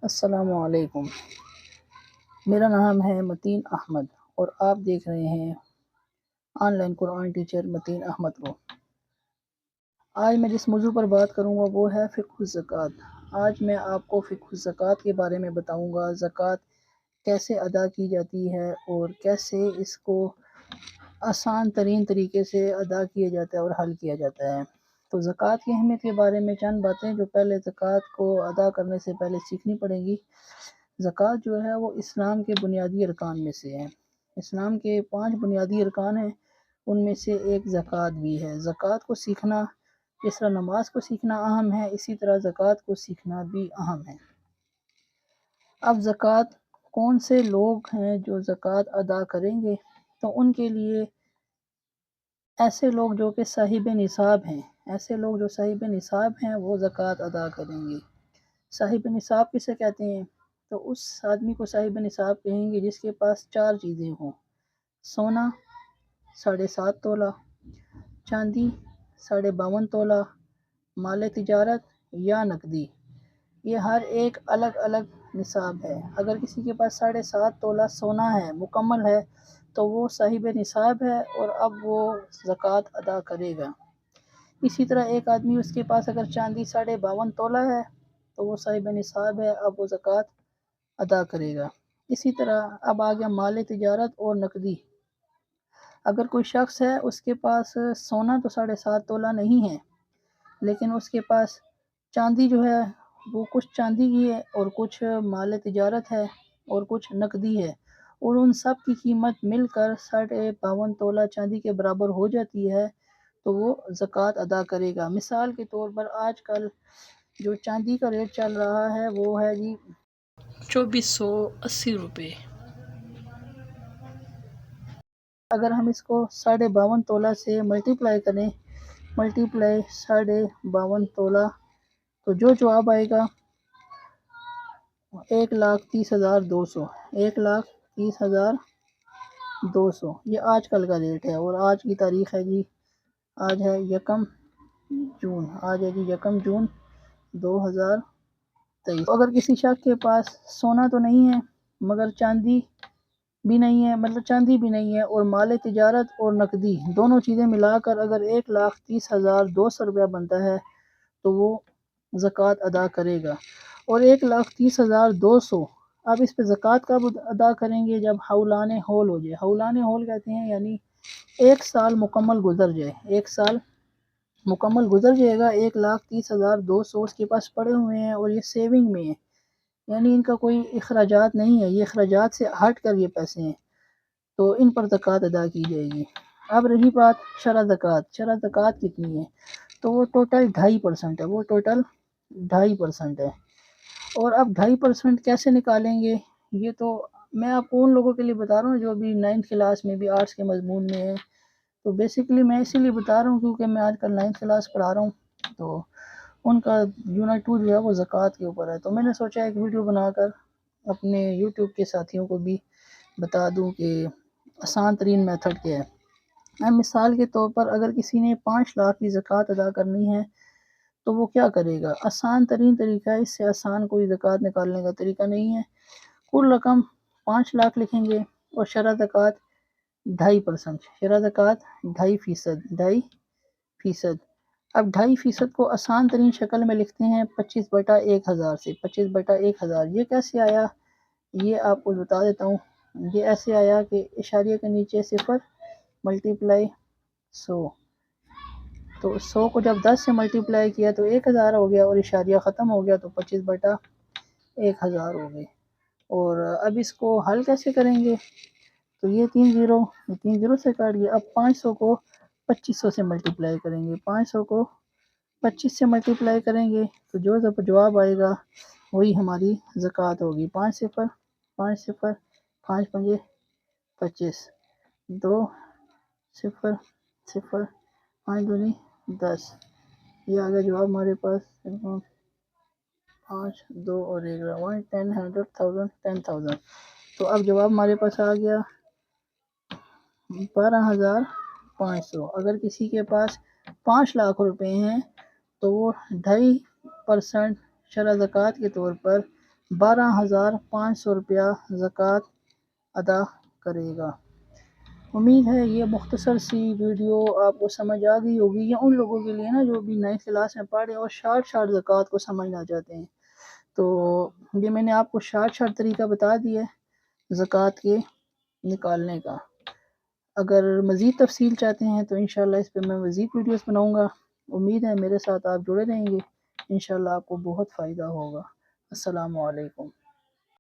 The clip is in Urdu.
السلام علیکم، میرا نام ہے متین احمد اور آپ دیکھ رہے ہیں آن لائن قرآن ٹیچر متین احمد کو۔ آج میں جس موضوع پر بات کروں گا وہ ہے فقہ الزکوٰۃ۔ آج میں آپ کو فقہ الزکوٰۃ کے بارے میں بتاؤں گا، زکوٰۃ کیسے ادا کی جاتی ہے اور کیسے اس کو آسان ترین طریقے سے ادا کیا جاتا ہے اور حل کیا جاتا ہے۔ تو زکوٰۃ کی اہمیت کے بارے میں چند باتیں جو پہلے زکوٰۃ کو ادا کرنے سے پہلے سیکھنی پڑیں گی۔ زکوٰۃ جو ہے وہ اسلام کے بنیادی ارکان میں سے ہے۔ اسلام کے 5 بنیادی ارکان ہیں، ان میں سے ایک زکوٰۃ بھی ہے۔ زکوٰۃ کو سیکھنا جس طرح نماز کو سیکھنا اہم ہے، اسی طرح زکوٰۃ کو سیکھنا بھی اہم ہے۔ اب زکوٰۃ کون سے لوگ ہیں جو زکوٰۃ ادا کریں گے؟ تو ان کے لیے ایسے لوگ جو کہ صاحب نصاب ہیں، وہ زکوٰۃ ادا کریں گے۔ صاحب نصاب کسے کہتے ہیں؟ تو اس آدمی کو صاحب نصاب کہیں گے جس کے پاس 4 چیزیں ہوں: سونا 7.5 تولہ، چاندی 52.5 تولہ، مال تجارت یا نقدی۔ یہ ہر ایک الگ الگ نصاب ہے۔ اگر کسی کے پاس 7.5 تولہ سونا ہے، مکمل ہے، تو وہ صاحب نصاب ہے اور اب وہ زکوٰۃ ادا کرے گا۔ اسی طرح ایک آدمی اس کے پاس اگر چاندی 52.5 تولہ ہے تو وہ صاحب نصاب ہے، اب وہ زکوٰۃ ادا کرے گا۔ اسی طرح اب آ گیا مال تجارت اور نقدی۔ اگر کوئی شخص ہے اس کے پاس سونا تو 7.5 تولہ نہیں ہے، لیکن اس کے پاس چاندی جو ہے وہ کچھ چاندی کی ہے اور کچھ مال تجارت ہے اور کچھ نقدی ہے، اور ان سب کی قیمت مل کر 52.5 تولہ چاندی کے برابر ہو جاتی ہے، تو وہ زکوٰۃ ادا کرے گا۔ مثال کے طور پر آج کل جو چاندی کا ریٹ چل رہا ہے وہ ہے جی 2480 روپے۔ اگر ہم اس کو 52.5 تولہ سے ملٹیپلائی کریں، 52.5 تولہ، تو جو جواب آئے گا 1,30,200، 1,30,200۔ یہ آج کل کا ریٹ ہے اور آج کی تاریخ ہے جی، آج ہے 1 جون 2023۔ اگر کسی شخص کے پاس سونا تو نہیں ہے مگر چاندی بھی نہیں ہے اور مال تجارت اور نقدی دونوں چیزیں ملا کر اگر 1,30,200 روپیہ بنتا ہے تو وہ زکوٰۃ ادا کرے گا۔ اور 1,30,200، اب اس پہ زکوٰۃ کب ادا کریں گے؟ جب حولان حول ہو جائے۔ حولان حول کہتے ہیں یعنی 1 سال مکمل گزر جائے، 1 سال مکمل گزر جائے گا، 1,30,200 اس کے پاس پڑے ہوئے ہیں اور یہ سیونگ میں ہے، یعنی ان کا کوئی اخراجات نہیں ہے، یہ اخراجات سے ہٹ کر یہ پیسے ہیں، تو ان پر زکوٰۃ ادا کی جائے گی۔ اب رہی بات شرح زکوٰۃ کتنی ہے؟ تو وہ ٹوٹل 2.5% ہے، 2.5% ہے۔ اور اب 2.5% کیسے نکالیں گے؟ یہ تو میں آپ کو ان لوگوں کے لیے بتا رہا ہوں جو ابھی 9th کلاس میں بھی آرٹس کے مضمون میں ہے، تو بیسیکلی میں اسی لیے بتا رہا ہوں کیونکہ میں آج کل 9th کلاس پڑھا رہا ہوں، تو ان کا یونٹ 2 جو ہے وہ زکوٰۃ کے اوپر ہے، تو میں نے سوچا ایک ویڈیو بنا کر اپنے یوٹیوب کے ساتھیوں کو بھی بتا دوں کہ آسان ترین میتھڈ کیا ہے۔ مثال کے طور پر اگر کسی نے 5 لاکھ کی زکوٰۃ ادا کرنی ہے تو وہ کیا کرے گا؟ آسان ترین طریقہ ہے، اس سے آسان کوئی زکوٰۃ نکالنے کا طریقہ نہیں ہے۔ کل رقم 5 لاکھ لکھیں گے اور شرح زکوٰۃ 2.5%، شرح زکوٰۃ 2.5%۔ اب 2.5% کو آسان ترین شکل میں لکھتے ہیں 25/1000 سے، 25/1000۔ یہ کیسے آیا یہ آپ کو بتا دیتا ہوں۔ یہ ایسے آیا کہ اشاریہ کے نیچے 0 ملٹیپلائی 100، تو 100 کو جب 10 سے ملٹیپلائی کیا تو 1000 ہو گیا اور اشاریہ ختم ہو گیا تو 25/1000 ہو گئی۔ اور اب اس کو حل کیسے کریں گے؟ تو یہ 3 زیرو سے کاٹ گیا۔ اب 500 کو 2500 سے ملٹیپلائی کریں گے، 500 کو 25 سے ملٹیپلائی کریں گے تو جو جواب آئے گا وہی ہماری زکوٰۃ ہوگی۔ 5 0 5 0 5 5 25، 2 0 0 5 2 10۔ یہ آ گیا جواب ہمارے پاس 5 2 اور 1 1 10 100 1000 10,000۔ تو اب جواب ہمارے پاس آ گیا 12,500۔ اگر کسی کے پاس 5 لاکھ روپے ہیں تو وہ 2.5% شرح زکوٰۃ کے طور پر 12,500 روپیہ زکوٰۃ ادا کرے گا۔ امید ہے یہ مختصر سی ویڈیو آپ کو سمجھ آ گئی ہوگی۔ یہ ان لوگوں کے لیے نا جو بھی نئی کلاس میں پڑھ رہے ہیں اور شارٹ زکوٰۃ کو سمجھنا چاہتے ہیں، تو یہ میں نے آپ کو شارٹ طریقہ بتا دیا ہے زکوٰۃ کے نکالنے کا۔ اگر مزید تفصیل چاہتے ہیں تو انشاءاللہ اس پہ میں مزید ویڈیوز بناؤں گا۔ امید ہے میرے ساتھ آپ جڑے رہیں گے، انشاءاللہ آپ کو بہت فائدہ ہوگا۔ السلام علیکم۔